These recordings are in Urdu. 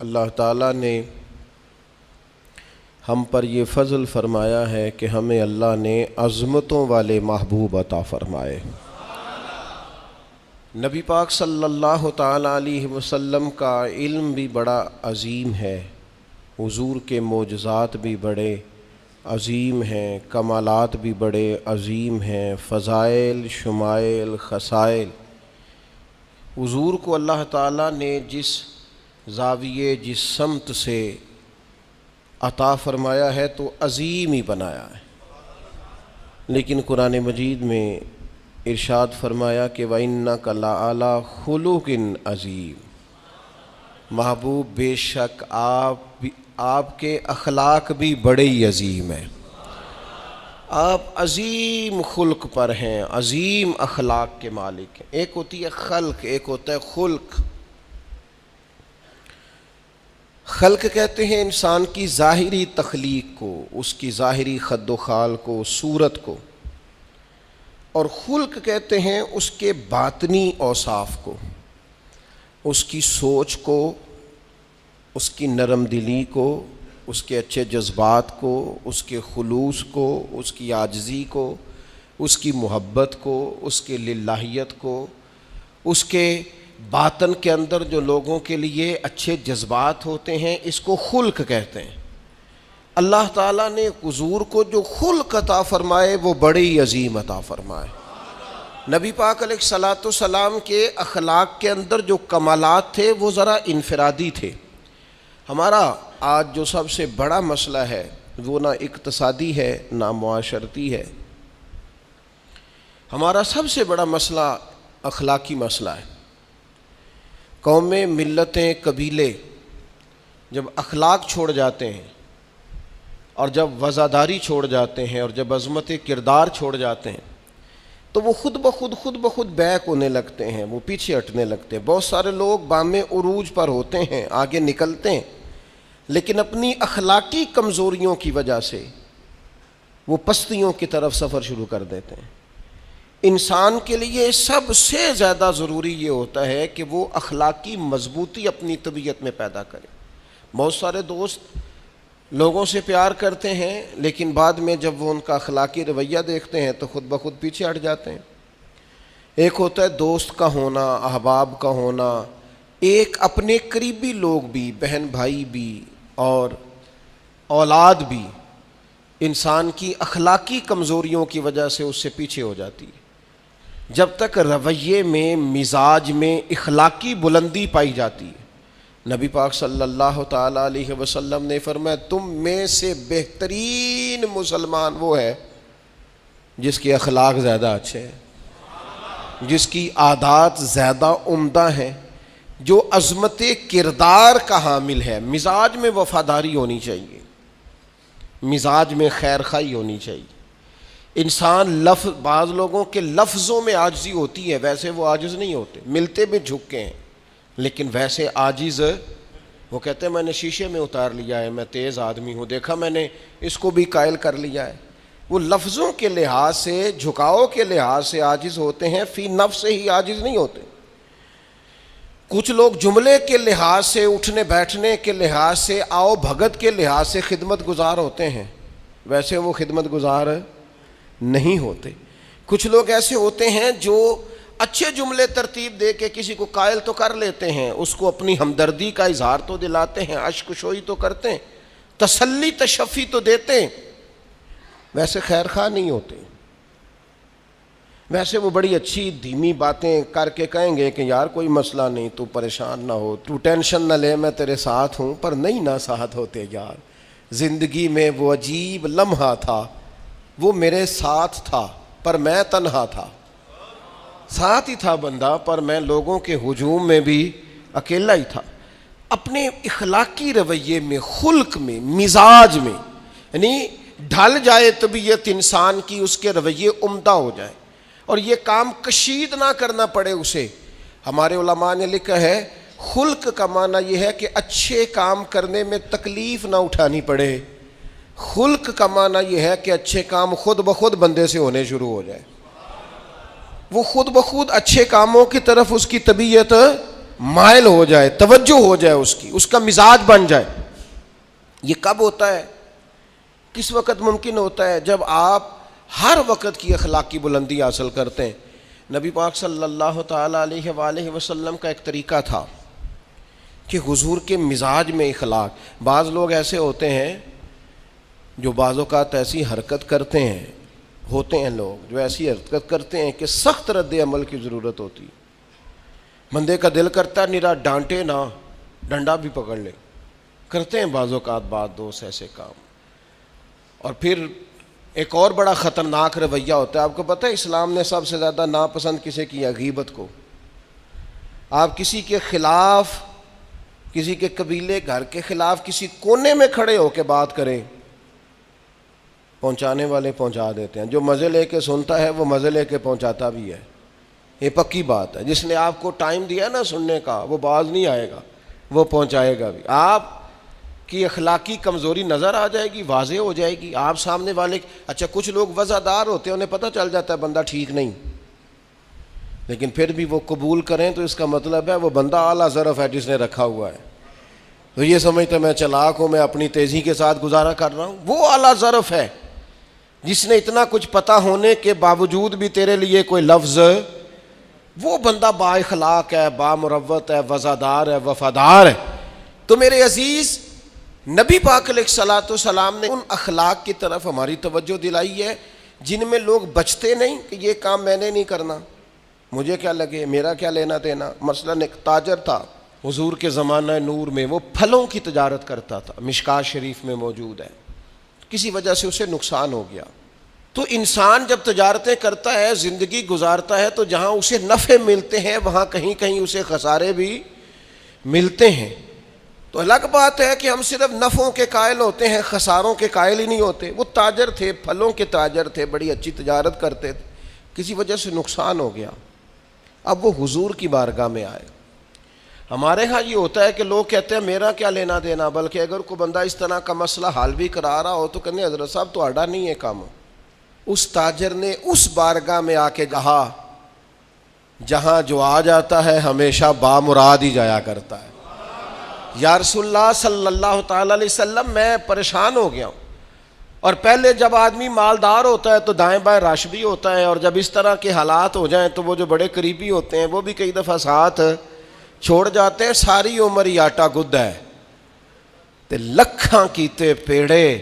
اللہ تعالیٰ نے ہم پر یہ فضل فرمایا ہے کہ ہمیں اللہ نے عظمتوں والے محبوب عطا فرمائے۔ نبی پاک صلی اللہ تعالیٰ علیہ وسلم کا علم بھی بڑا عظیم ہے، حضور کے معجزات بھی بڑے عظیم ہیں، کمالات بھی بڑے عظیم ہیں، فضائل، شمائل، خصائل۔ حضور کو اللہ تعالیٰ نے جس زاویے، جس سمت سے عطا فرمایا ہے تو عظیم ہی بنایا ہے، لیکن قرآن مجید میں ارشاد فرمایا کہ وَإِنَّكَ لَعَلَىٰ خُلُقٍ عَظِيمٍ، محبوب بے شک آپ کے اخلاق بھی بڑے ہی عظیم ہیں، آپ عظیم خلق پر ہیں، عظیم اخلاق کے مالک ہیں۔ ایک ہوتی ہے خلق، ایک ہوتا ہے خلق۔ خلق کہتے ہیں انسان کی ظاہری تخلیق کو، اس کی ظاہری خد و خال کو، صورت کو، اور خلق کہتے ہیں اس کے باطنی اوصاف کو، اس کی سوچ کو، اس کی نرم دلی کو، اس کے اچھے جذبات کو، اس کے خلوص کو، اس کی عاجزی کو، اس کی محبت کو، اس کے للہیت کو، اس کے باطن کے اندر جو لوگوں کے لیے اچھے جذبات ہوتے ہیں، اس کو خلق کہتے ہیں۔ اللہ تعالیٰ نے حضور کو جو خلق عطا فرمائے وہ بڑے ہی عظیم عطا فرمائے۔ نبی پاک علیہ الصلاۃ والسلام کے اخلاق کے اندر جو کمالات تھے وہ ذرا انفرادی تھے۔ ہمارا آج جو سب سے بڑا مسئلہ ہے وہ نہ اقتصادی ہے نہ معاشرتی ہے، ہمارا سب سے بڑا مسئلہ اخلاقی مسئلہ ہے۔ قومیں، ملتیں، قبیلے جب اخلاق چھوڑ جاتے ہیں اور جب وزاداری چھوڑ جاتے ہیں اور جب عظمت کردار چھوڑ جاتے ہیں تو وہ خود بخود بیک ہونے لگتے ہیں، وہ پیچھے ہٹنے لگتے ہیں۔ بہت سارے لوگ بام عروج پر ہوتے ہیں، آگے نکلتے ہیں، لیکن اپنی اخلاقی کمزوریوں کی وجہ سے وہ پستیوں کی طرف سفر شروع کر دیتے ہیں۔ انسان کے لیے سب سے زیادہ ضروری یہ ہوتا ہے کہ وہ اخلاقی مضبوطی اپنی طبیعت میں پیدا کرے۔ بہت سارے دوست لوگوں سے پیار کرتے ہیں، لیکن بعد میں جب وہ ان کا اخلاقی رویہ دیکھتے ہیں تو خود بخود پیچھے ہٹ جاتے ہیں۔ ایک ہوتا ہے دوست کا ہونا، احباب کا ہونا، ایک اپنے قریبی لوگ بھی، بہن بھائی بھی اور اولاد بھی انسان کی اخلاقی کمزوریوں کی وجہ سے اس سے پیچھے ہو جاتی ہے۔ جب تک رویے میں، مزاج میں اخلاقی بلندی پائی جاتی ہے، نبی پاک صلی اللہ تعالیٰ علیہ وسلم نے فرمایا تم میں سے بہترین مسلمان وہ ہے جس کے اخلاق زیادہ اچھے ہیں، جس کی عادات زیادہ عمدہ ہیں، جو عظمت کردار کا حامل ہے۔ مزاج میں وفاداری ہونی چاہیے، مزاج میں خیر خواہی ہونی چاہیے۔ انسان بعض لوگوں کے لفظوں میں عاجزی ہوتی ہے، ویسے وہ عاجز نہیں ہوتے، ملتے بھی جھک کے ہیں، لیکن ویسے عاجز وہ کہتے ہیں میں نے شیشے میں اتار لیا ہے، میں تیز آدمی ہوں، دیکھا میں نے اس کو بھی قائل کر لیا ہے۔ وہ لفظوں کے لحاظ سے، جھکاؤ کے لحاظ سے عاجز ہوتے ہیں، فی نفس سے ہی عاجز نہیں ہوتے۔ کچھ لوگ جملے کے لحاظ سے، اٹھنے بیٹھنے کے لحاظ سے، آؤ بھگت کے لحاظ سے خدمت گزار ہوتے ہیں، ویسے وہ خدمت گزار نہیں ہوتے۔ کچھ لوگ ایسے ہوتے ہیں جو اچھے جملے ترتیب دے کے کسی کو قائل تو کر لیتے ہیں، اس کو اپنی ہمدردی کا اظہار تو دلاتے ہیں، اشک شوئی تو کرتے ہیں، تسلی تشفی تو دیتے ہیں، ویسے خیر خواہ نہیں ہوتے۔ ویسے وہ بڑی اچھی دھیمی باتیں کر کے کہیں گے کہ یار کوئی مسئلہ نہیں، تو پریشان نہ ہو، تو ٹینشن نہ لے، میں تیرے ساتھ ہوں، پر نہیں نہ ساتھ ہوتے یار۔ زندگی میں وہ عجیب لمحہ تھا، وہ میرے ساتھ تھا پر میں تنہا تھا، ساتھ ہی تھا بندہ پر میں لوگوں کے ہجوم میں بھی اکیلا ہی تھا۔ اپنے اخلاقی رویے میں، خلق میں، مزاج میں، یعنی ڈھل جائے طبیعت انسان کی، اس کے رویے عمدہ ہو جائے اور یہ کام کشید نہ کرنا پڑے اسے۔ ہمارے علماء نے لکھا ہے خلق کا معنی یہ ہے کہ اچھے کام کرنے میں تکلیف نہ اٹھانی پڑے، خلق کا معنی یہ ہے کہ اچھے کام خود بخود بندے سے ہونے شروع ہو جائے، وہ خود بخود اچھے کاموں کی طرف اس کی طبیعت مائل ہو جائے، توجہ ہو جائے اس کی، اس کا مزاج بن جائے. یہ کب ہوتا ہے؟ کس وقت ممکن ہوتا ہے؟ جب آپ ہر وقت کی اخلاقی بلندی حاصل کرتے ہیں. نبی پاک صلی اللہ تعالیٰ علیہ وآلہ وسلم کا ایک طریقہ تھا کہ حضور کے مزاج میں اخلاق. بعض لوگ ایسے ہوتے ہیں جو بعض اوقات ایسی حرکت کرتے ہیں، ہوتے ہیں لوگ جو ایسی حرکت کرتے ہیں کہ سخت رد عمل کی ضرورت ہوتی. بندے کا دل کرتا ہے نرا ڈانٹے نہ، ڈنڈا بھی پکڑ لے. کرتے ہیں بعض اوقات بعض دوست ایسے کام. اور پھر ایک اور بڑا خطرناک رویہ ہوتا ہے. آپ کو پتہ ہے اسلام نے سب سے زیادہ ناپسند کسے کیا؟ غیبت کو. آپ کسی کے خلاف، کسی کے قبیلے گھر کے خلاف کسی کونے میں کھڑے ہو کے بات کریں، پہنچانے والے پہنچا دیتے ہیں. جو مزے لے کے سنتا ہے وہ مزے لے کے پہنچاتا بھی ہے. یہ پکی بات ہے. جس نے آپ کو ٹائم دیا نا سننے کا، وہ باز نہیں آئے گا، وہ پہنچائے گا بھی. آپ کی اخلاقی کمزوری نظر آ جائے گی، واضح ہو جائے گی. آپ سامنے والے، اچھا کچھ لوگ وزادار ہوتے ہیں، انہیں پتہ چل جاتا ہے بندہ ٹھیک نہیں، لیکن پھر بھی وہ قبول کریں تو اس کا مطلب ہے وہ بندہ اعلیٰ ظرف ہے جس نے رکھا ہوا ہے. تو یہ سمجھتے میں چلاک ہوں، میں اپنی تیزی کے ساتھ گزارا کر رہا ہوں. وہ اعلیٰ ظرف ہے جس نے اتنا کچھ پتہ ہونے کے باوجود بھی تیرے لیے کوئی لفظ، وہ بندہ با اخلاق ہے، با مروت ہے، وزادار ہے، وفادار ہے. تو میرے عزیز، نبی پاک علیہ الصلوۃ والسلام نے ان اخلاق کی طرف ہماری توجہ دلائی ہے جن میں لوگ بچتے نہیں کہ یہ کام میں نے نہیں کرنا، مجھے کیا لگے، میرا کیا لینا دینا. مثلاً ایک تاجر تھا حضور کے زمانہ نور میں، وہ پھلوں کی تجارت کرتا تھا، مشکات شریف میں موجود ہے. کسی وجہ سے اسے نقصان ہو گیا. تو انسان جب تجارتیں کرتا ہے، زندگی گزارتا ہے، تو جہاں اسے نفع ملتے ہیں وہاں کہیں کہیں اسے خسارے بھی ملتے ہیں. تو الگ بات ہے کہ ہم صرف نفعوں کے قائل ہوتے ہیں، خساروں کے قائل ہی نہیں ہوتے. وہ تاجر تھے، پھلوں کے تاجر تھے، بڑی اچھی تجارت کرتے تھے، کسی وجہ سے نقصان ہو گیا. اب وہ حضور کی بارگاہ میں آئے. ہمارے ہاں یہ ہوتا ہے کہ لوگ کہتے ہیں میرا کیا لینا دینا، بلکہ اگر کوئی بندہ اس طرح کا مسئلہ حل بھی کرا رہا ہو تو کہنے حضرت صاحب تو آڈا نہیں ہے کام. اس تاجر نے اس بارگاہ میں آ کے کہا جہاں جو آ جاتا ہے ہمیشہ بامراد ہی جایا کرتا ہے. یا رسول اللہ صلی اللہ تعالیٰ علیہ وسلم، میں پریشان ہو گیا ہوں. اور پہلے جب آدمی مالدار ہوتا ہے تو دائیں بائیں رش بھی ہوتا ہے، اور جب اس طرح کے حالات ہو جائیں تو وہ جو بڑے قریبی ہوتے ہیں وہ بھی کئی دفعہ ساتھ چھوڑ جاتے ہیں. ساری عمر ہی آٹا گد ہے تے لکھاں کیتے پیڑے،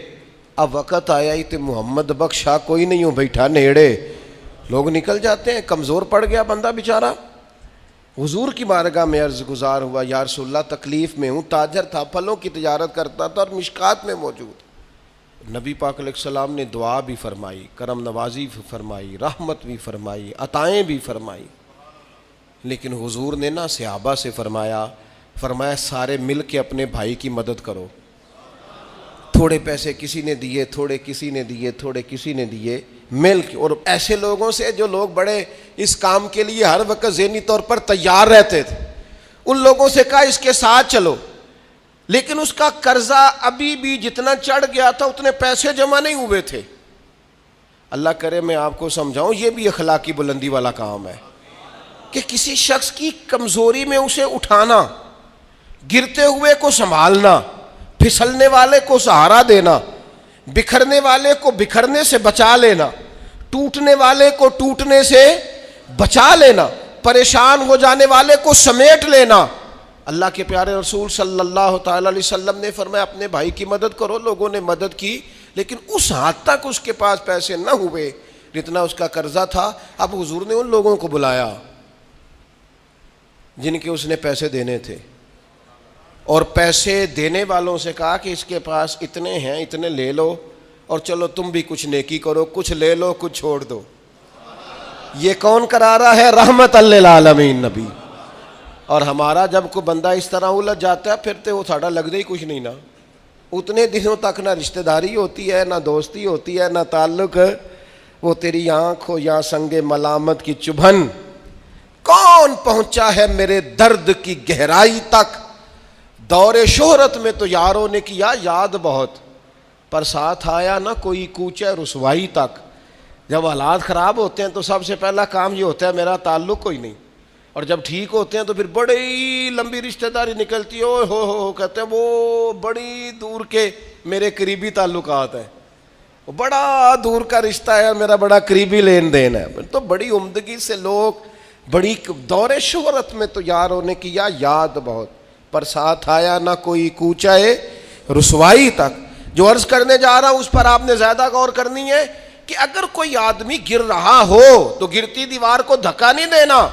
اب وقت آیا ہی تے محمد بخشا کوئی نہیں ہوں بیٹھا نیڑے. لوگ نکل جاتے ہیں، کمزور پڑ گیا بندہ بیچارہ. حضور کی بارگاہ میں عرض گزار ہوا یا رسول اللہ تکلیف میں ہوں. تاجر تھا، پھلوں کی تجارت کرتا تھا اور مشکات میں موجود. نبی پاک علیہ السلام نے دعا بھی فرمائی، کرم نوازی بھی فرمائی، رحمت بھی فرمائی، عطائیں بھی فرمائی. لیکن حضور نے نا صحابہ سے فرمایا سارے مل کے اپنے بھائی کی مدد کرو. تھوڑے پیسے کسی نے دیے، تھوڑے کسی نے دیے، تھوڑے کسی نے دیے، مل کے. اور ایسے لوگوں سے جو لوگ بڑے اس کام کے لیے ہر وقت ذہنی طور پر تیار رہتے تھے، ان لوگوں سے کہا اس کے ساتھ چلو. لیکن اس کا قرضہ ابھی بھی جتنا چڑھ گیا تھا اتنے پیسے جمع نہیں ہوئے تھے. اللہ کرے میں آپ کو سمجھاؤں، یہ بھی اخلاقی بلندی والا کام ہے کہ کسی شخص کی کمزوری میں اسے اٹھانا، گرتے ہوئے کو سنبھالنا، پھسلنے والے کو سہارا دینا، بکھرنے والے کو بکھرنے سے بچا لینا، ٹوٹنے والے کو ٹوٹنے سے بچا لینا، پریشان ہو جانے والے کو سمیٹ لینا. اللہ کے پیارے رسول صلی اللہ تعالی علیہ وسلم نے فرمایا اپنے بھائی کی مدد کرو. لوگوں نے مدد کی، لیکن اس حد تک اس کے پاس پیسے نہ ہوئے جتنا اس کا قرضہ تھا. اب حضور نے ان لوگوں کو بلایا جن کے اس نے پیسے دینے تھے، اور پیسے دینے والوں سے کہا کہ اس کے پاس اتنے ہیں، اتنے لے لو، اور چلو تم بھی کچھ نیکی کرو، کچھ لے لو کچھ چھوڑ دو. یہ کون کرا رہا ہے؟ رحمت للعالمین نبی. اور ہمارا جب کوئی بندہ اس طرح الجھ جاتا ہے پھر تو وہ ساڑا لگتا ہی کچھ نہیں نا. اتنے دنوں تک نہ رشتہ داری ہوتی ہے، نہ دوستی ہوتی ہے، نہ تعلق. وہ تیری آنکھ ہو یا سنگ ملامت کی چبھن، کون پہنچا ہے میرے درد کی گہرائی تک. دور شہرت میں تو یاروں نے کیا یاد بہت، پر ساتھ آیا نہ کوئی کوچے رسوائی تک. جب حالات خراب ہوتے ہیں تو سب سے پہلا کام یہ ہوتا ہے میرا تعلق کوئی نہیں. اور جب ٹھیک ہوتے ہیں تو پھر بڑی لمبی رشتہ داری نکلتی ہے، ہو کہتے ہیں وہ بڑی دور کے میرے قریبی تعلقات ہیں، وہ بڑا دور کا رشتہ ہے، میرا بڑا قریبی لین دین ہے. تو بڑی عمدگی سے لوگ بڑی دور شہرت میں تو یاروں نے کیا یاد بہت، پر ساتھ آیا نہ کوئی کوچائے رسوائی تک. جو عرض کرنے جا رہا ہوں اس پر آپ نے زیادہ غور کرنی ہے کہ اگر کوئی آدمی گر رہا ہو تو گرتی دیوار کو دھکا نہیں دینا،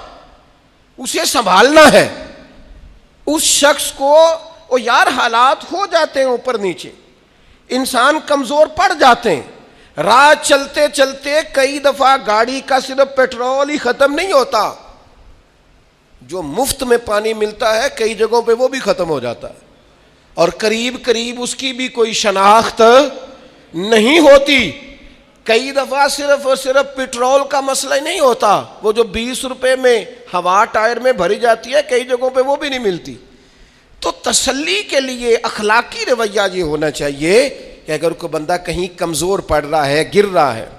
اسے سنبھالنا ہے. اس شخص کو وہ یار حالات ہو جاتے ہیں اوپر نیچے، انسان کمزور پڑ جاتے ہیں. راہ چلتے چلتے کئی دفعہ گاڑی کا صرف پیٹرول ہی ختم نہیں ہوتا، جو مفت میں پانی ملتا ہے کئی جگہوں پہ وہ بھی ختم ہو جاتا ہے، اور قریب قریب اس کی بھی کوئی شناخت نہیں ہوتی. کئی دفعہ صرف اور صرف پیٹرول کا مسئلہ ہی نہیں ہوتا، وہ جو 20 روپے میں ہوا ٹائر میں بھری جاتی ہے کئی جگہوں پہ وہ بھی نہیں ملتی. تو تسلی کے لیے اخلاقی رویہ یہ ہونا چاہیے کہ اگر کوئی بندہ کہیں کمزور پڑ رہا ہے، گر رہا ہے،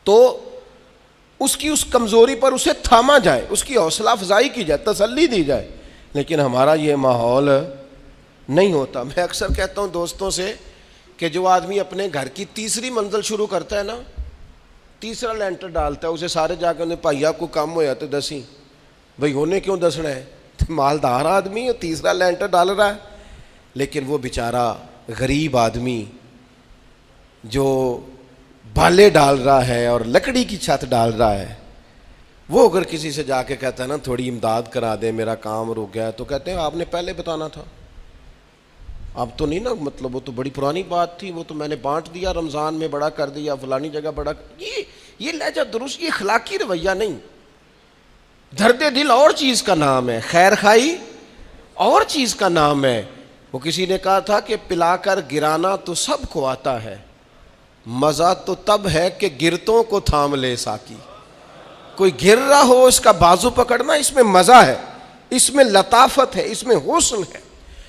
تو اس کی اس کمزوری پر اسے تھاما جائے، اس کی حوصلہ افزائی کی جائے، تسلی دی جائے. لیکن ہمارا یہ ماحول نہیں ہوتا. میں اکثر کہتا ہوں دوستوں سے کہ جو آدمی اپنے گھر کی تیسری منزل شروع کرتا ہے نا، تیسرا لینٹر ڈالتا ہے، اسے سارے جا کے بھائیا کو کم ہو جاتے دسی، بھائی ہونے کیوں دسنا ہے، مالدار آدمی ہے تیسرا لینٹر ڈال رہا ہے. لیکن وہ بیچارہ غریب آدمی جو بالے ڈال رہا ہے اور لکڑی کی چھت ڈال رہا ہے، وہ اگر کسی سے جا کے کہتا ہے نا تھوڑی امداد کرا دے میرا کام رک گیا، تو کہتے ہیں آپ نے پہلے بتانا تھا، اب تو نہیں نا، مطلب وہ تو بڑی پرانی بات تھی، وہ تو میں نے بانٹ دیا، رمضان میں بڑا کر دیا، فلانی جگہ بڑا. یہ لہجہ درست، یہ اخلاقی رویہ نہیں. درد دل اور چیز کا نام ہے، خیر خائی اور چیز کا نام ہے. وہ کسی نے کہا تھا کہ پلا کر گرانا تو سب کو آتا ہے، مزہ تو تب ہے کہ گرتوں کو تھام لے ساکی. کوئی گر رہا ہو اس کا بازو پکڑنا، اس میں مزہ ہے، اس میں لطافت ہے، اس میں حسن ہے.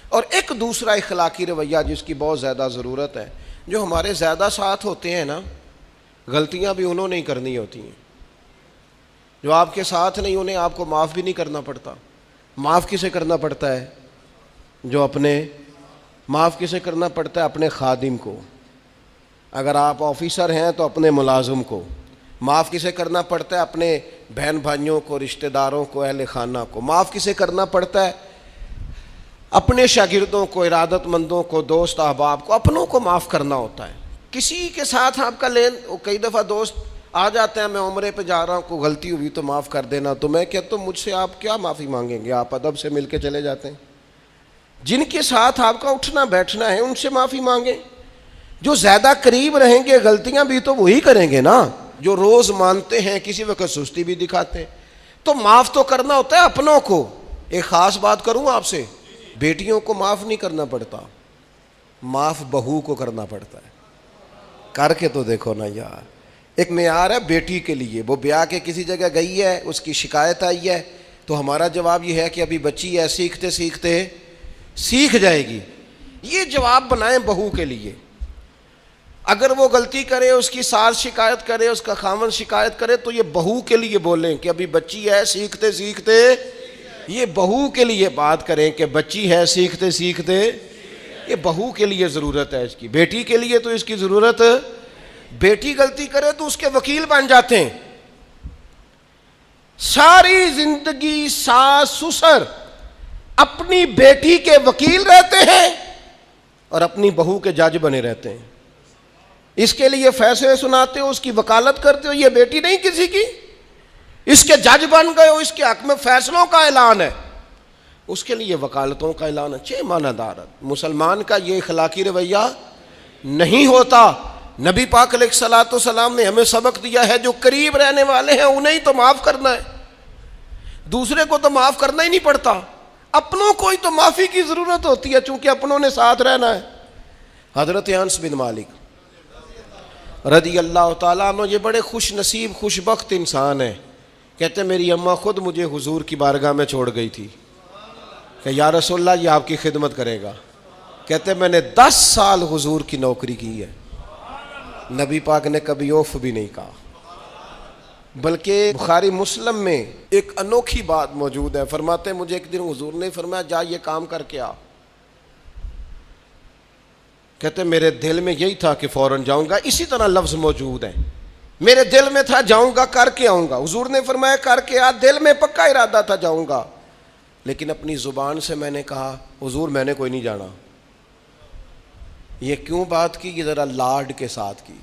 اور ایک دوسرا اخلاقی رویہ جس کی بہت زیادہ ضرورت ہے، جو ہمارے زیادہ ساتھ ہوتے ہیں نا، غلطیاں بھی انہوں نے ہی کرنی ہوتی ہیں. جو آپ کے ساتھ نہیں انہیں آپ کو معاف بھی نہیں کرنا پڑتا. معاف کسے کرنا پڑتا ہے؟ جو اپنے معاف کسے کرنا پڑتا ہے؟ اپنے خادم کو. اگر آپ آفیسر ہیں تو اپنے ملازم کو. معاف کسے کرنا پڑتا ہے؟ اپنے بہن بھائیوں کو، رشتہ داروں کو، اہل خانہ کو. معاف کسے کرنا پڑتا ہے؟ اپنے شاگردوں کو، ارادت مندوں کو، دوست احباب کو. اپنوں کو معاف کرنا ہوتا ہے. کسی کے ساتھ آپ کا کئی دفعہ دوست آ جاتے ہیں، میں عمرے پہ جا رہا ہوں، کوئی غلطی ہوئی تو معاف کر دینا، تو میں کہتا ہوں مجھ سے آپ کیا معافی مانگیں گے، آپ ادب سے مل کے چلے جاتے ہیں. جن کے ساتھ آپ کا اٹھنا بیٹھنا ہے ان سے معافی مانگیں. جو زیادہ قریب رہیں گے غلطیاں بھی تو وہی کریں گے نا، جو روز مانتے ہیں، کسی وقت سستی بھی دکھاتے ہیں. تو معاف تو کرنا ہوتا ہے اپنوں کو. ایک خاص بات کروں آپ سے، بیٹیوں کو معاف نہیں کرنا پڑتا، معاف بہو کو کرنا پڑتا ہے. کر کے تو دیکھو نا یار. ایک معیار ہے بیٹی کے لیے، وہ بیاہ کے کسی جگہ گئی ہے، اس کی شکایت آئی ہے، تو ہمارا جواب یہ ہے کہ ابھی بچی ہے، سیکھتے سیکھتے سیکھ جائے گی. یہ جواب بنائیں بہو کے لیے. اگر وہ غلطی کرے، اس کی ساس شکایت کرے، اس کا خاوند شکایت کرے، تو یہ بہو کے لیے بولیں کہ ابھی بچی ہے، سیکھتے سیکھتے. یہ بہو کے لیے بات کریں کہ بچی ہے، سیکھتے سیکھتے. یہ بہو کے لیے ضرورت ہے اس کی. بیٹی کے لیے تو اس کی ضرورت، بیٹی غلطی کرے تو اس کے وکیل بن جاتے ہیں. ساری زندگی ساس سسر اپنی بیٹی کے وکیل رہتے ہیں اور اپنی بہو کے جج بنے رہتے ہیں. اس کے لیے فیصلے سناتے ہو، اس کی وکالت کرتے ہو. یہ بیٹی نہیں کسی کی، اس کے جج بن گئے ہو، اس کے حق میں فیصلوں کا اعلان ہے، اس کے لیے وکالتوں کا اعلان ہے. چھ معنی دارت. مسلمان کا یہ اخلاقی رویہ نہیں ہوتا. نبی پاک علیہ الصلوۃ والسلام نے ہمیں سبق دیا ہے، جو قریب رہنے والے ہیں انہیں ہی تو معاف کرنا ہے، دوسرے کو تو معاف کرنا ہی نہیں پڑتا. اپنوں کو ہی تو معافی کی ضرورت ہوتی ہے، چونکہ اپنوں نے ساتھ رہنا ہے. حضرت انس بن مالک رضی اللہ تعالیٰ عنہ یہ بڑے خوش نصیب خوش بخت انسان ہیں. کہتے میری اماں خود مجھے حضور کی بارگاہ میں چھوڑ گئی تھی کہ یا رسول اللہ یہ آپ کی خدمت کرے گا. کہتے میں نے 10 سال حضور کی نوکری کی ہے، نبی پاک نے کبھی اوف بھی نہیں کہا. بلکہ بخاری مسلم میں ایک انوکھی بات موجود ہے. فرماتے ہیں مجھے ایک دن حضور نے فرمایا جا یہ کام کر کے آ. کہتے میرے دل میں یہی تھا کہ فوراً جاؤں گا. اسی طرح لفظ موجود ہے, میرے دل میں تھا جاؤں گا کر کے آؤں گا. حضور نے فرمایا کر کے آ. دل میں پکا ارادہ تھا جاؤں گا, لیکن اپنی زبان سے میں نے کہا حضور میں نے کوئی نہیں جانا. یہ کیوں بات کی؟ یہ ذرا لاڈ کے ساتھ کی,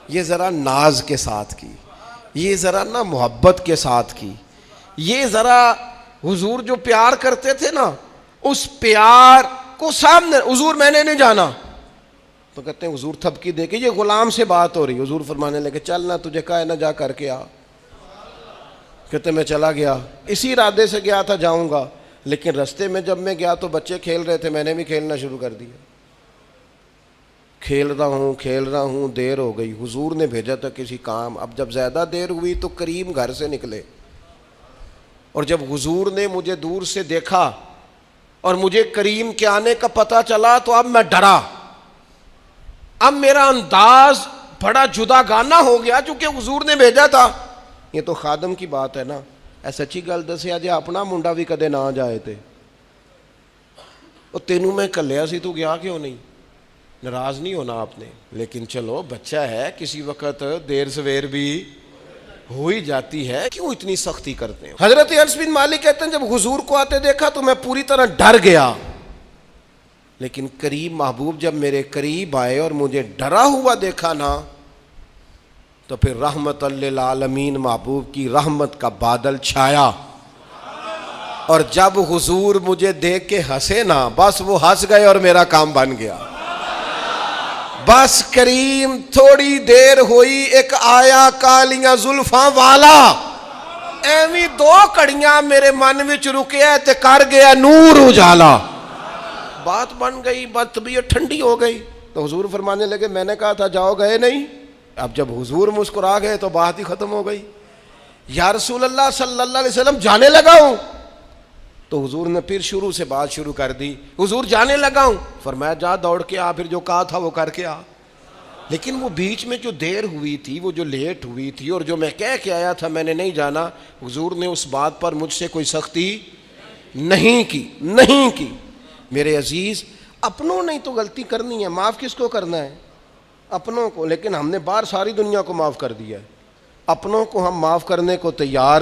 یہ ذرا ناز کے ساتھ کی, یہ ذرا نا محبت کے ساتھ کی. یہ ذرا حضور جو پیار کرتے تھے نا, اس پیار کو سامنے. حضور میں نے نہیں جانا. تو کہتے ہیں حضور تھپکی دے کے, یہ غلام سے بات ہو رہی. حضور فرمانے لگے چل نہ تجھے کہا ہے نہ جا کر کے آ. کہتے میں چلا گیا, اسی ارادے سے گیا تھا جاؤں گا, لیکن رستے میں جب میں گیا تو بچے کھیل رہے تھے, میں نے بھی کھیلنا شروع کر دیا. کھیل رہا ہوں دیر ہو گئی. حضور نے بھیجا تھا کسی کام. اب جب زیادہ دیر ہوئی تو کریم گھر سے نکلے, اور جب حضور نے مجھے دور سے دیکھا اور مجھے کریم کے آنے کا پتہ چلا تو اب میں ڈرا. اب میرا انداز بڑا جدا گانا ہو گیا چونکہ حضور نے بھیجا تھا. یہ تو خادم کی بات ہے نا. اے سچی گل دسیا جی اپنا منڈا بھی کدے نہ جائے تے تینوں میں کلیا سی, تو گیا کیوں نہیں؟ ناراض نہیں ہونا آپ نے, لیکن چلو بچہ ہے, کسی وقت دیر سویر بھی ہو ہی جاتی ہے, کیوں اتنی سختی کرتے ہیں؟ حضرت انس بن مالک کہتے ہیں جب حضور کو آتے دیکھا تو میں پوری طرح ڈر گیا, لیکن قریب محبوب جب میرے قریب آئے اور مجھے ڈرا ہوا دیکھا نا, تو پھر رحمت للعالمین محبوب کی رحمت کا بادل چھایا. اور جب حضور مجھے دیکھ کے ہنسے نا, بس وہ ہنس گئے اور میرا کام بن گیا. بس کریم تھوڑی دیر ہوئی, ایک آیا کالیاں زلفاں والا, ایویں دو کڑیاں میرے من وچ رکیا تے کر گیا نور اجالا. بات بن گئی, بات طبیعت ٹھنڈی ہو گئی. تو حضور فرمانے لگے میں نے کہا تھا جاؤ, گئے نہیں. اب جب حضور مسکرا گئے تو بات ہی ختم ہو گئی. یا رسول اللہ صلی اللہ علیہ وسلم جانے لگا ہوں. تو حضور نے پھر شروع سے بات شروع کر دی, حضور جانے لگا ہوں. فرمایا جا دوڑ کے آ, پھر جو کہا تھا وہ کر کے آ. لیکن وہ بیچ میں جو دیر ہوئی تھی, وہ جو لیٹ ہوئی تھی, اور جو میں کہہ کے آیا تھا میں نے نہیں جانا, حضور نے اس بات پر مجھ سے کوئی سختی نہیں کی. میرے عزیز, اپنوں نے تو غلطی کرنی ہے, معاف کس کو کرنا ہے؟ اپنوں کو. لیکن ہم نے باہر ساری دنیا کو معاف کر دیا ہے, اپنوں کو ہم معاف کرنے کو تیار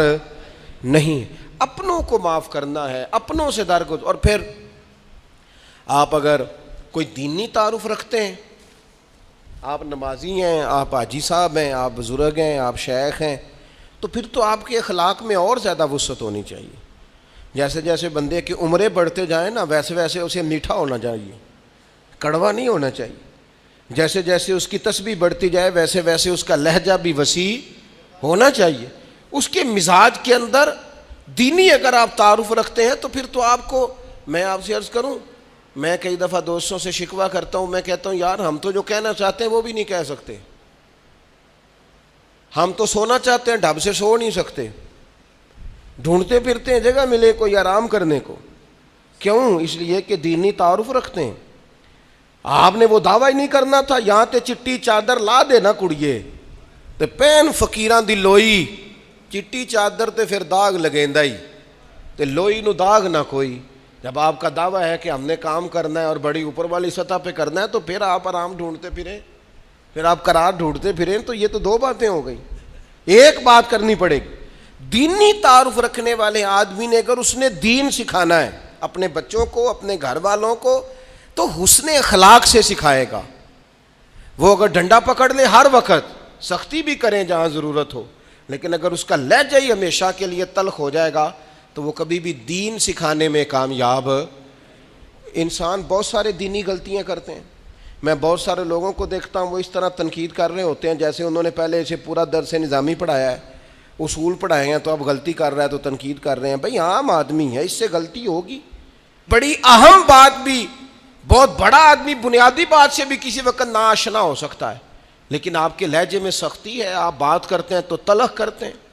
نہیں. اپنوں کو معاف کرنا ہے, اپنوں سے درگزر. اور پھر آپ اگر کوئی دینی تعارف رکھتے ہیں, آپ نمازی ہیں, آپ حاجی صاحب ہیں, آپ بزرگ ہیں, آپ شیخ ہیں, تو پھر تو آپ کے اخلاق میں اور زیادہ وسعت ہونی چاہیے. جیسے جیسے بندے کی عمریں بڑھتے جائیں نا, ویسے ویسے اسے میٹھا ہونا چاہیے, کڑوا نہیں ہونا چاہیے. جیسے جیسے اس کی تسبیح بڑھتی جائے ویسے ویسے اس کا لہجہ بھی وسیع ہونا چاہیے. اس کے مزاج کے اندر دینی اگر آپ تعارف رکھتے ہیں تو پھر تو آپ کو, میں آپ سے عرض کروں, میں کئی دفعہ دوستوں سے شکوہ کرتا ہوں, میں کہتا ہوں یار ہم تو جو کہنا چاہتے ہیں وہ بھی نہیں کہہ سکتے. ہم تو سونا چاہتے ہیں, ڈھب سے سو نہیں سکتے, ڈھونڈتے پھرتے ہیں جگہ ملے کوئی آرام کرنے کو. کیوں؟ اس لیے کہ دینی تعارف رکھتے ہیں. آپ نے وہ دعویٰ ہی نہیں کرنا تھا, یہاں تے چٹی چادر لا دے نا کڑیے تے پین فقیراں دی لوئی, چٹی چادر تے پھر داغ لگیندا ہی, تے لوئی نو داغ نہ کوئی. جب آپ کا دعویٰ ہے کہ ہم نے کام کرنا ہے اور بڑی اوپر والی سطح پہ کرنا ہے, تو پھر آپ آرام ڈھونڈتے پھریں, پھر آپ قرار ڈھونڈتے پھریں. تو یہ تو دو باتیں ہو گئی, ایک بات کرنی پڑے گی. دینی تعارف رکھنے والے آدمی نے اگر اس نے دین سکھانا ہے اپنے بچوں کو, اپنے گھر والوں کو, تو حسن اخلاق سے سکھائے گا. وہ اگر ڈنڈا پکڑ لے ہر وقت, سختی بھی کریں جہاں ضرورت ہو, لیکن اگر اس کا لہجہ ہی ہمیشہ کے لیے تلخ ہو جائے گا تو وہ کبھی بھی دین سکھانے میں کامیاب. انسان بہت سارے دینی غلطیاں کرتے ہیں. میں بہت سارے لوگوں کو دیکھتا ہوں وہ اس طرح تنقید کر رہے ہوتے ہیں جیسے انہوں نے پہلے اسے پورا درس نظامی پڑھایا ہے, اصول پڑھائے ہیں, تو اب غلطی کر رہا ہے تو تنقید کر رہے ہیں. بھئی عام آدمی ہے, اس سے غلطی ہوگی. بڑی اہم بات بھی, بہت بڑا آدمی بنیادی بات سے بھی کسی وقت ناآشنا ہو سکتا ہے, لیکن آپ کے لہجے میں سختی ہے, آپ بات کرتے ہیں تو تلخ کرتے ہیں,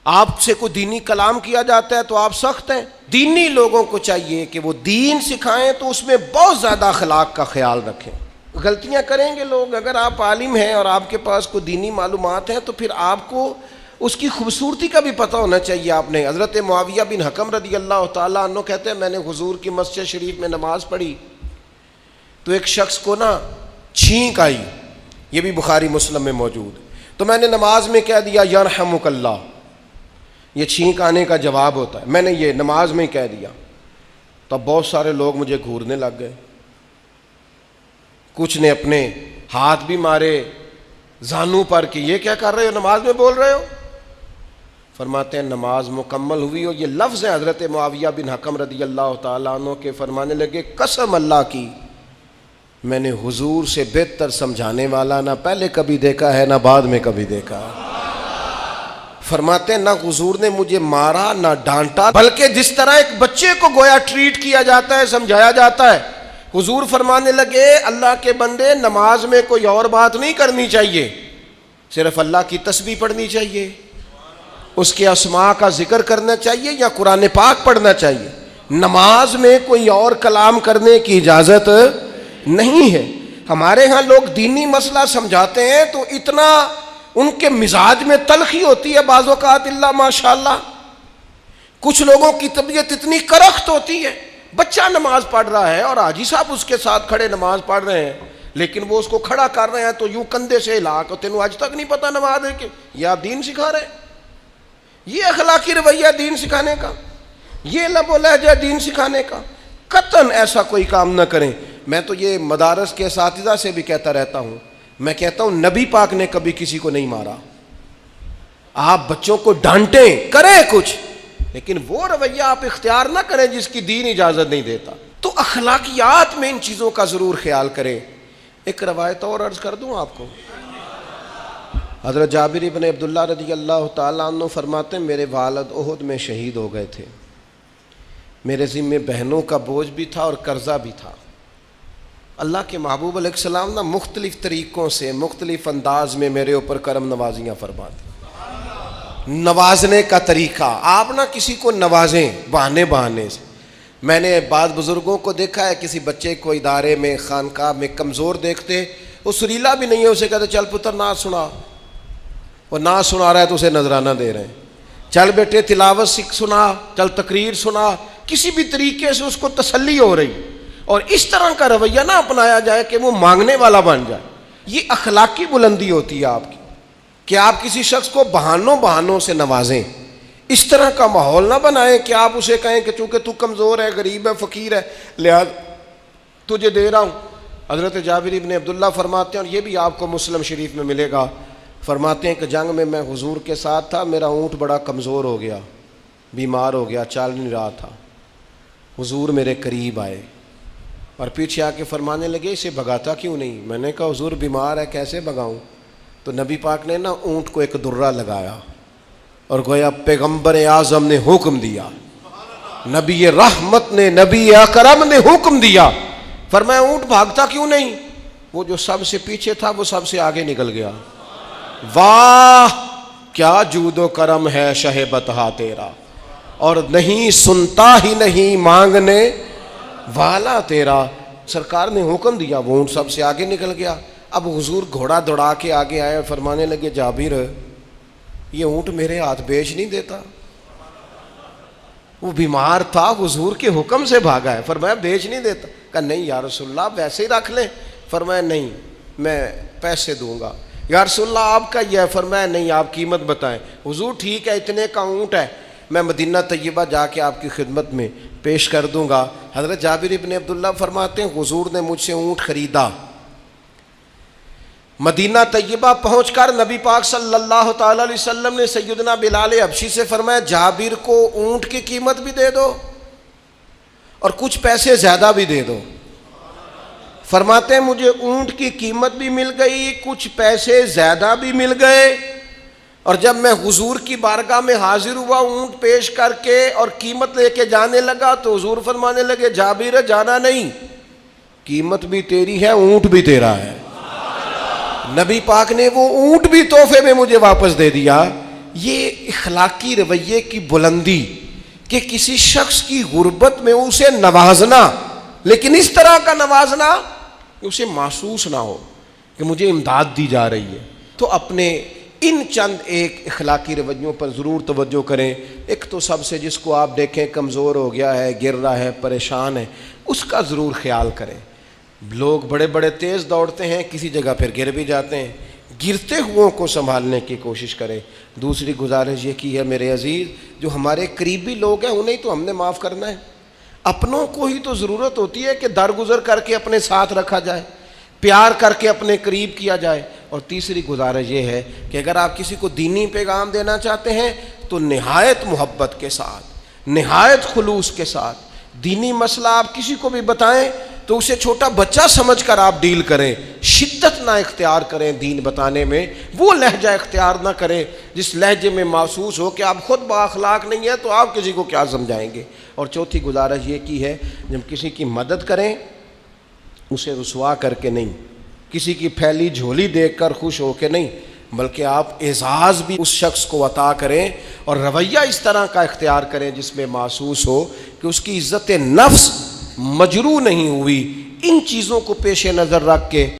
آپ سے کوئی دینی کلام کیا جاتا ہے تو آپ سخت ہیں. دینی لوگوں کو چاہیے کہ وہ دین سکھائیں تو اس میں بہت زیادہ اخلاق کا خیال رکھیں. غلطیاں کریں گے لوگ. اگر آپ عالم ہیں اور آپ کے پاس کوئی دینی معلومات ہیں تو پھر آپ کو اس کی خوبصورتی کا بھی پتہ ہونا چاہیے آپ نے. حضرت معاویہ بن حکم رضی اللہ تعالیٰ عنہ کہتے ہیں میں نے حضور کی مسجد شریف میں نماز پڑھی تو ایک شخص کو نا چھینک آئی, یہ بھی بخاری مسلم میں موجود, تو میں نے نماز میں کہہ دیا یرحمک اللہ, یہ چھینک آنے کا جواب ہوتا ہے, میں نے یہ نماز میں ہی کہہ دیا. تب بہت سارے لوگ مجھے گھورنے لگ گئے, کچھ نے اپنے ہاتھ بھی مارے زانوں پر کہ یہ کیا کر رہے ہو, نماز میں بول رہے ہو. فرماتے ہیں نماز مکمل ہوئی اور یہ لفظ ہیں حضرت معاویہ بن حکم رضی اللہ تعالیٰ عنہ کے, فرمانے لگے قسم اللہ کی میں نے حضور سے بہتر سمجھانے والا نہ پہلے کبھی دیکھا ہے نہ بعد میں کبھی دیکھا. فرماتے ہیں نہ حضور نے مجھے مارا نہ ڈانٹا, بلکہ جس طرح ایک بچے کو گویا ٹریٹ کیا جاتا ہے, سمجھایا جاتا ہے. حضور فرمانے لگے اللہ کے بندے نماز میں کوئی اور بات نہیں کرنی چاہیے, صرف اللہ کی تسبیح پڑھنی چاہیے, اس کے اسماء کا ذکر کرنا چاہیے یا قرآن پاک پڑھنا چاہیے. نماز میں کوئی اور کلام کرنے کی اجازت نہیں ہے. ہمارے ہاں لوگ دینی مسئلہ سمجھاتے ہیں تو اتنا ان کے مزاج میں تلخی ہوتی ہے بعض اوقات, اللہ ماشاءاللہ. کچھ لوگوں کی طبیعت اتنی کرخت ہوتی ہے, بچہ نماز پڑھ رہا ہے اور حاجی صاحب اس کے ساتھ کھڑے نماز پڑھ رہے ہیں, لیکن وہ اس کو کھڑا کر رہے ہیں تو یوں کندھے سے ہلا کے, تینوں آج تک نہیں پتا نماز ہے کہ یہ آپ دین سکھا رہے ہیں. یہ اخلاقی رویہ دین سکھانے کا, یہ لب و لہجہ دین سکھانے کا, قطعاً ایسا کوئی کام نہ کریں. میں تو یہ مدارس کے اساتذہ سے بھی کہتا رہتا ہوں, میں کہتا ہوں نبی پاک نے کبھی کسی کو نہیں مارا. آپ بچوں کو ڈانٹیں, کریں کچھ, لیکن وہ رویہ آپ اختیار نہ کریں جس کی دین اجازت نہیں دیتا. تو اخلاقیات میں ان چیزوں کا ضرور خیال کریں. ایک روایت اور عرض کر دوں آپ کو. حضرت جابر بن عبداللہ رضی اللہ تعالیٰ عنہ فرماتے ہیں میرے والد احد میں شہید ہو گئے تھے, میرے ذمے بہنوں کا بوجھ بھی تھا اور قرضہ بھی تھا. اللہ کے محبوب علیہ السلام نا مختلف طریقوں سے مختلف انداز میں میرے اوپر کرم نوازیاں فرماتے. نوازنے کا طریقہ, آپ نہ کسی کو نوازیں بہانے سے. میں نے بعض بزرگوں کو دیکھا ہے کسی بچے کو ادارے میں خانقاہ میں کمزور دیکھتے, وہ سریلا بھی نہیں ہے, اسے کہتے چل پتر نعت سنا, وہ نعت سنا رہا ہے تو اسے نذرانہ دے رہے ہیں, چل بیٹے تلاوت سنا, چل تقریر سنا, کسی بھی طریقے سے اس کو تسلی ہو رہی. اور اس طرح کا رویہ نہ اپنایا جائے کہ وہ مانگنے والا بن جائے. یہ اخلاقی بلندی ہوتی ہے آپ کی کہ آپ کسی شخص کو بہانوں سے نوازیں. اس طرح کا ماحول نہ بنائیں کہ آپ اسے کہیں کہ چونکہ تو کمزور ہے, غریب ہے, فقیر ہے, لہذا تجھے دے رہا ہوں. حضرت جابر بن عبداللہ فرماتے ہیں, اور یہ بھی آپ کو مسلم شریف میں ملے گا, فرماتے ہیں کہ جنگ میں حضور کے ساتھ تھا, میرا اونٹ بڑا کمزور ہو گیا, بیمار ہو گیا, چل نہیں رہا تھا. حضور میرے قریب آئے اور پیچھے آ کے فرمانے لگے اسے بھگاتا کیوں نہیں. میں نے کہا حضور بیمار ہے کیسے بھگاؤں. تو نبی پاک نے نا اونٹ کو ایک درہ لگایا اور گویا پیغمبر اعظم نے حکم دیا, نبی رحمت نے, نبی اکرم نے حکم دیا, فرمایا اونٹ بھاگتا کیوں نہیں. وہ جو سب سے پیچھے تھا وہ سب سے آگے نکل گیا. واہ کیا جود و کرم ہے شہ بطحا تیرا, اور نہیں سنتا ہی نہیں مانگنے والا تیرا. سرکار نے حکم دیا, وہ اونٹ سب سے آگے نکل گیا. اب حضور گھوڑا دوڑا کے آگے آئے اور فرمانے لگے جابر یہ اونٹ میرے ہاتھ بیچ نہیں دیتا. وہ بیمار تھا, حضور کے حکم سے بھاگا ہے, فرمایا بیچ نہیں دیتا. کہا نہیں یا رسول اللہ ویسے ہی رکھ لیں. فرمایا نہیں میں پیسے دوں گا. یا رسول اللہ آپ کا یہ ہے. فرمایا نہیں آپ قیمت بتائیں. حضور ٹھیک ہے اتنے کا اونٹ ہے, میں مدینہ طیبہ جا کے آپ کی خدمت میں پیش کر دوں گا. حضرت جابر ابن عبداللہ فرماتے ہیں حضور نے مجھ سے اونٹ خریدا. مدینہ طیبہ پہنچ کر نبی پاک صلی اللہ تعالی علیہ وسلم نے سیدنا بلال حبشی سے فرمایا جابر کو اونٹ کی قیمت بھی دے دو اور کچھ پیسے زیادہ بھی دے دو. فرماتے ہیں مجھے اونٹ کی قیمت بھی مل گئی, کچھ پیسے زیادہ بھی مل گئے, اور جب میں حضور کی بارگاہ میں حاضر ہوا اونٹ پیش کر کے اور قیمت لے کے جانے لگا تو حضور فرمانے لگے جابر جانا نہیں, قیمت بھی تیری ہے اونٹ بھی تیرا ہے. نبی پاک نے وہ اونٹ بھی تحفے میں مجھے واپس دے دیا. یہ اخلاقی رویے کی بلندی کہ کسی شخص کی غربت میں اسے نوازنا, لیکن اس طرح کا نوازنا کہ اسے محسوس نہ ہو کہ مجھے امداد دی جا رہی ہے. تو اپنے ان چند ایک اخلاقی رویوں پر ضرور توجہ کریں۔ ایک تو سب سے جس کو آپ دیکھیں کمزور ہو گیا ہے، گر رہا ہے، پریشان ہے، اس کا ضرور خیال کریں۔ لوگ بڑے بڑے تیز دوڑتے ہیں، کسی جگہ پھر گر بھی جاتے ہیں، گرتے ہوئوں کو سنبھالنے کی کوشش کریں۔ دوسری گزارش یہ کی ہے میرے عزیز، جو ہمارے قریبی لوگ ہیں انہیں تو ہم نے معاف کرنا ہے، اپنوں کو ہی تو ضرورت ہوتی ہے کہ درگزر کر کے اپنے ساتھ رکھا جائے، پیار کر کے اپنے قریب کیا جائے۔ اور تیسری گزارش یہ ہے کہ اگر آپ کسی کو دینی پیغام دینا چاہتے ہیں تو نہایت محبت کے ساتھ، نہایت خلوص کے ساتھ دینی مسئلہ آپ کسی کو بھی بتائیں تو اسے چھوٹا بچہ سمجھ کر آپ ڈیل کریں، شدت نہ اختیار کریں دین بتانے میں، وہ لہجہ اختیار نہ کریں جس لہجے میں محسوس ہو کہ آپ خود بااخلاق نہیں ہیں تو آپ کسی کو کیا سمجھائیں گے۔ اور چوتھی گزارش یہ کی ہے، جب کسی کی مدد کریں اسے رسوا کر کے نہیں، کسی کی پھیلی جھولی دیکھ کر خوش ہو کے نہیں، بلکہ آپ اعزاز بھی اس شخص کو عطا کریں اور رویہ اس طرح کا اختیار کریں جس میں محسوس ہو کہ اس کی عزت نفس مجروح نہیں ہوئی۔ ان چیزوں کو پیش نظر رکھ کے